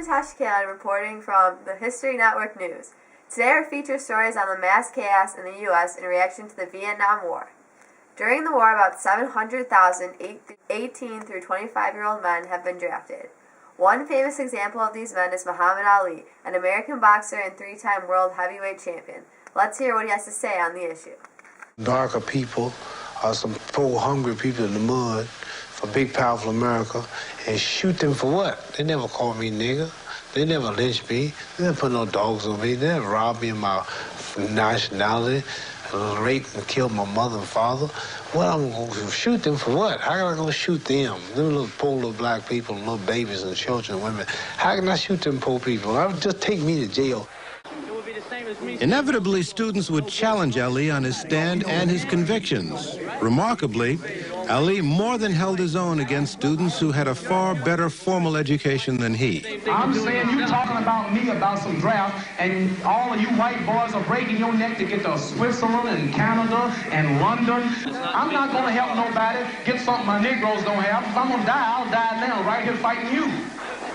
Tashkent reporting from the History Network News. Today our feature story is on the mass chaos in the U.S. in reaction to the Vietnam War. During the war, about 700,000 18 through 25-year-old men have been drafted. One famous example of these men is Muhammad Ali, an American boxer and three-time world heavyweight champion. Let's hear what he has to say on the issue. Darker people are some poor, hungry people in the mud for big, powerful America, and shoot them for what? They never called me nigger. They never lynched me. They never put no dogs on me. They never robbed me of my nationality, raped and killed my mother and father. Well, I'm going to shoot them for what? How can I go shoot them? Them little poor little black people, and little babies and children and women. How can I shoot them poor people? I would just take me to jail. Inevitably, students would challenge Ali on his stand and his convictions. Remarkably, Ali more than held his own against students who had a far better formal education than he. I'm saying you talking about me about some draft, and all of you white boys are breaking your neck to get to Switzerland and Canada and London. I'm not going to help nobody get something my Negroes don't have. If I'm going to die, I'll die now, right here fighting you.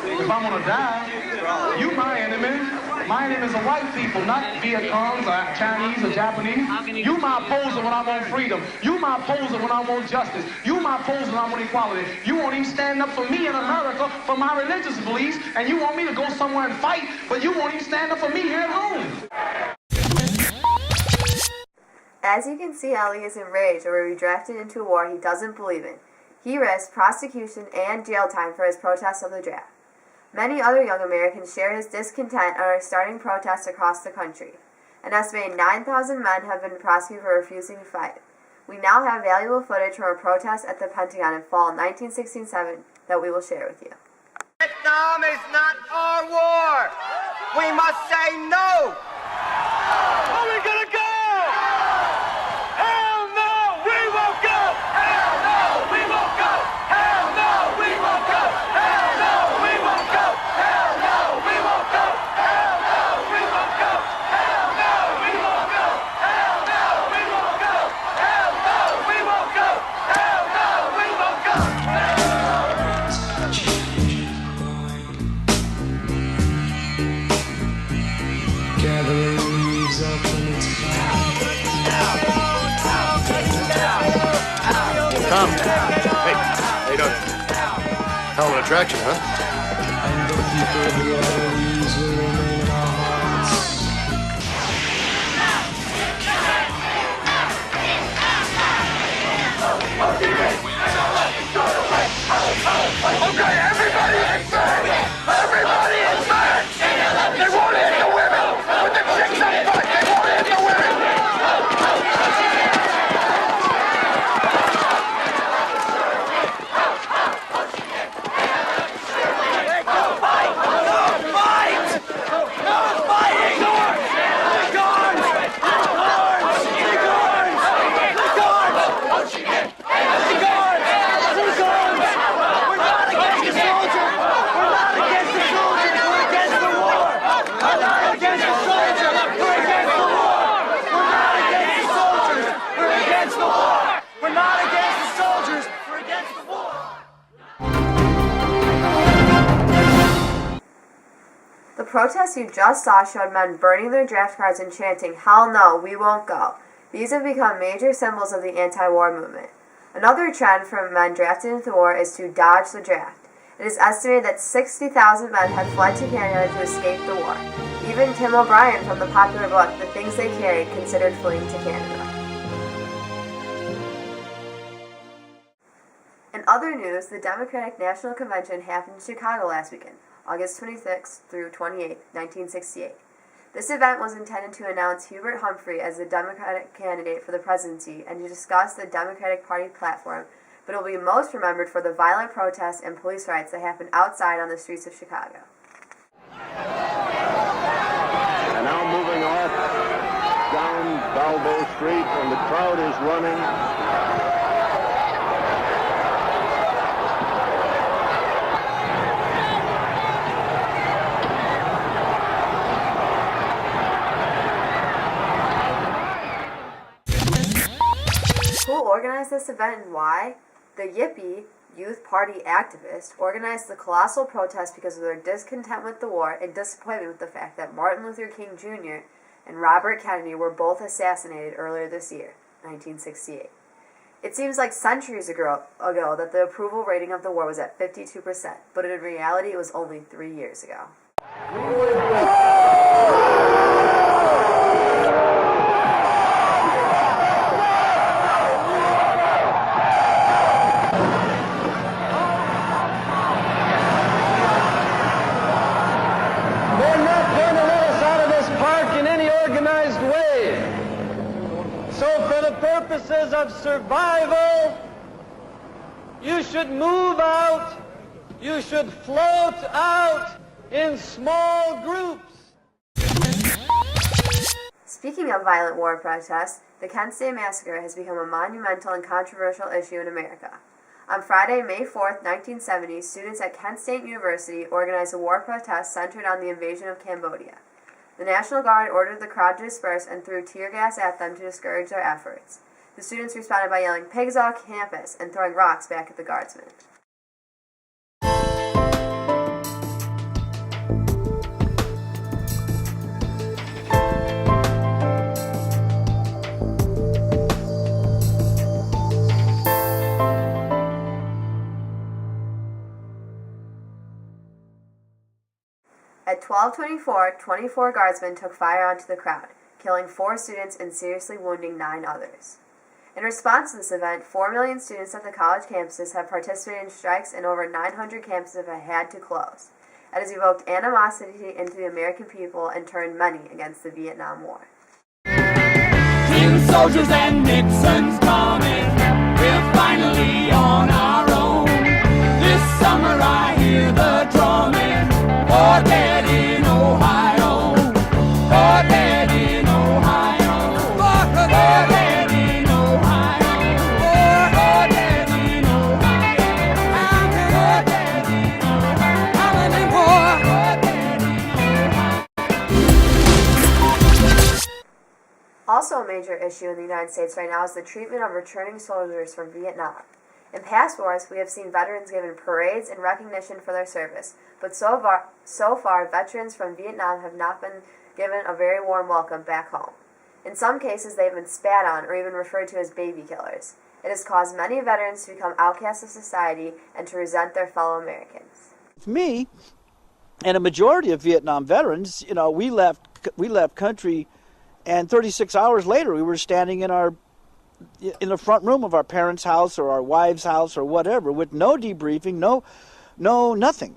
If I'm going to die, you my enemy. My enemy is the white people, not Viet Congs or Chinese or Japanese. You my opposer when I want freedom. You my opposer when I want justice. You my opposer when I want equality. You won't even stand up for me in America for my religious beliefs, and you want me to go somewhere and fight, but you won't even stand up for me here at home. As you can see, Ali is enraged over being drafted into a war he doesn't believe in. He risks prosecution and jail time for his protest of the draft. Many other young Americans share his discontent and are starting protests across the country. An estimated 9,000 men have been prosecuted for refusing to fight. We now have valuable footage from a protest at the Pentagon in fall 1967 that we will share with you. Vietnam is not our war. We must say no. Are we gonna go? Hell no, we won't go. Hell no, we won't go. Hell no, we won't go. Hell no, we won't go. Hell no, we won't go. Hell no, we won't go. Hell no, we won't go. Hell no, we won't go. Hell no, we won't go. Hell no, we won't go. Gather the leaves up and it's Tom. Hey, how you doing? Hell of an attraction, huh? and the people who are leaves will remain in our hearts. Okay, everybody inside! Everybody inside! They won't hit the women! With the chicks up front, they won't hit the women! No fight! No fight! No fighting! The guards! The guards! The guards! The guards! The guards! The guards! We're not against the soldier! We're not against the soldier! We're against the war! We're not against the soldier! We're against the war! We're not against the soldiers! We're against the war! We're not against the soldiers! We're against the war! The protests you just saw showed men burning their draft cards and chanting, "Hell no, we won't go." These have become major symbols of the anti-war movement. Another trend from men drafted into the war is to dodge the draft. It is estimated that 60,000 men have fled to Canada to escape the war. Even Tim O'Brien from the popular book, The Things They Carried, considered fleeing to Canada. In other news, the Democratic National Convention happened in Chicago last weekend, August 26th through 28th, 1968. This event was intended to announce Hubert Humphrey as the Democratic candidate for the presidency and to discuss the Democratic Party platform, but it will be most remembered for the violent protests and police riots that happened outside on the streets of Chicago. And now moving off down Balbo Street, and the crowd is running. Who organized this event and why? The Yippie, Youth Party activists, organized the colossal protest because of their discontent with the war and disappointment with the fact that Martin Luther King Jr. and Robert Kennedy were both assassinated earlier this year, 1968. It seems like centuries ago that the approval rating of the war was at 52%, but in reality it was only 3 years ago. Purposes of survival, you should move out, you should float out in small groups. Speaking of violent war protests, the Kent State Massacre has become a monumental and controversial issue in America. On Friday, May 4th, 1970, students at Kent State University organized a war protest centered on the invasion of Cambodia. The National Guard ordered the crowd to disperse and threw tear gas at them to discourage their efforts. The students responded by yelling "Pigs off campus" and throwing rocks back at the guardsmen. At 12:24, 24 guardsmen took fire onto the crowd, killing 4 students and seriously wounding 9 others. In response to this event, 4 million students at the college campuses have participated in strikes and over 900 campuses have had to close. It has evoked animosity into the American people and turned many against the Vietnam War. Tin soldiers and Nixon's coming, we're finally on our own. This summer I hear the drumming, for dead in Ohio, for dead in Ohio, for dead in Ohio, for dead in Ohio, for dead in Ohio, how many more? Also a major issue in the United States right now is the treatment of returning soldiers from Vietnam. In past wars, we have seen veterans given parades and recognition for their service, but so far, veterans from Vietnam have not been given a very warm welcome back home. In some cases, they have been spat on or even referred to as baby killers. It has caused many veterans to become outcasts of society and to resent their fellow Americans. Me and a majority of Vietnam veterans, we left country, and 36 hours later, we were standing in the front room of our parents' house or our wife's house or whatever, with no debriefing, no nothing.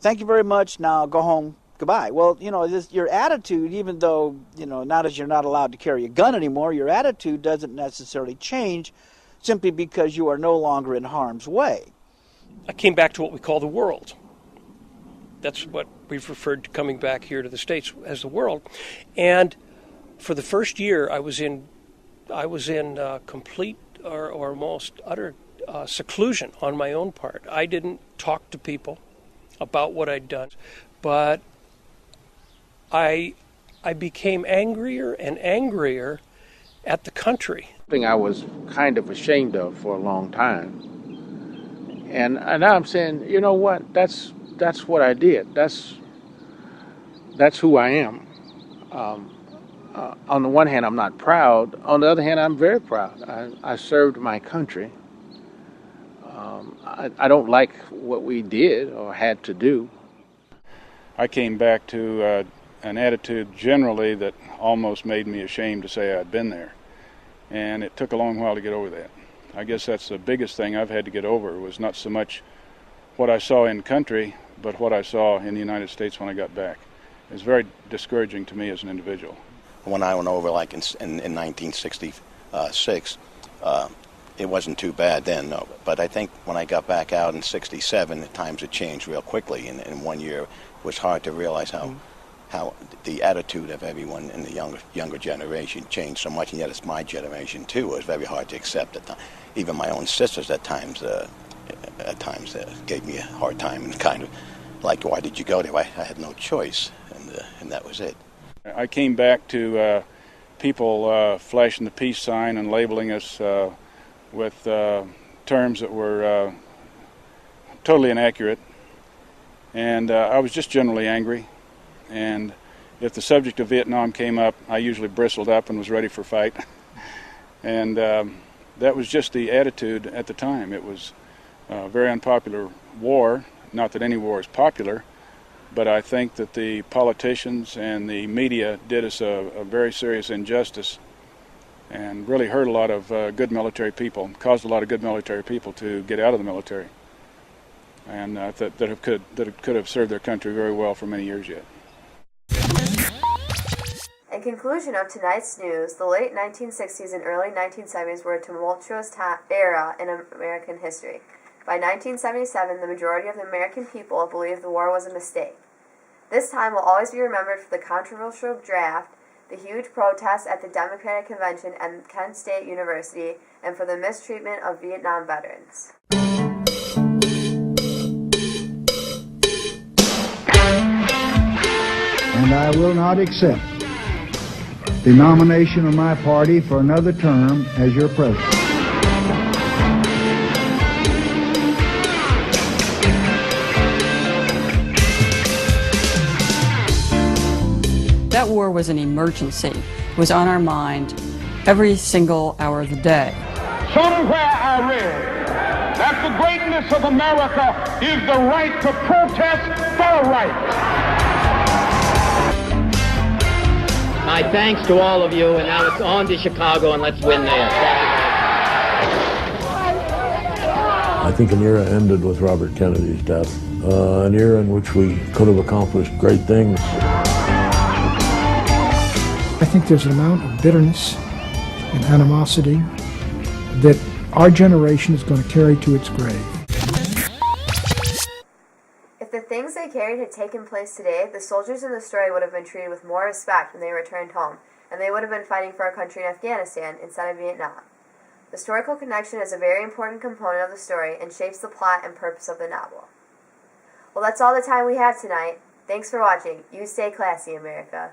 Thank you very much. Now go home. Goodbye. Well, your attitude, even though, not as you're not allowed to carry a gun anymore, your attitude doesn't necessarily change simply because you are no longer in harm's way. I came back to what we call the world. That's what we've referred to coming back here to the States as the world. And for the first year, I was in complete or almost utter seclusion on my own part. I didn't talk to people about what I'd done, but I became angrier and angrier at the country. Something I was kind of ashamed of for a long time, and now I'm saying, you know what? That's what I did. That's who I am. On the one hand, I'm not proud. On the other hand, I'm very proud. I served my country. I don't like what we did or had to do. I came back to an attitude generally that almost made me ashamed to say I'd been there. And it took a long while to get over that. I guess that's the biggest thing I've had to get over, was not so much what I saw in country, but what I saw in the United States when I got back. It was very discouraging to me as an individual. When I went over, like in 1966, it wasn't too bad then, no. But I think when I got back out in 67, the times had changed real quickly. And in 1 year, it was hard to realize how the attitude of everyone in the younger generation changed so much. And yet it's my generation, too. It was very hard to accept at times. Even my own sisters at times gave me a hard time and kind of like, why did you go there? I had no choice, and that was it. I came back to people flashing the peace sign and labeling us with terms that were totally inaccurate. And I was just generally angry. And if the subject of Vietnam came up, I usually bristled up and was ready for fight. And that was just the attitude at the time. It was a very unpopular war. Not that any war is popular, but I think that the politicians and the media did us a very serious injustice and really hurt a lot of good military people, caused a lot of good military people to get out of the military, and that could have served their country very well for many years yet. In conclusion of tonight's news, the late 1960s and early 1970s were a tumultuous era in American history. By 1977, the majority of the American people believed the war was a mistake. This time will always be remembered for the controversial draft, the huge protests at the Democratic Convention and Kent State University, and for the mistreatment of Vietnam veterans. And I will not accept the nomination of my party for another term as your president. That war was an emergency. It was on our mind every single hour of the day. Somewhere I read that the greatness of America is the right to protest for rights. My thanks to all of you, and now it's on to Chicago, and let's win there. I think an era ended with Robert Kennedy's death, an era in which we could have accomplished great things. I think there's an amount of bitterness and animosity that our generation is going to carry to its grave. If the things they carried had taken place today, the soldiers in the story would have been treated with more respect when they returned home, and they would have been fighting for our country in Afghanistan instead of Vietnam. The historical connection is a very important component of the story and shapes the plot and purpose of the novel. Well, that's all the time we have tonight. Thanks for watching. You stay classy, America.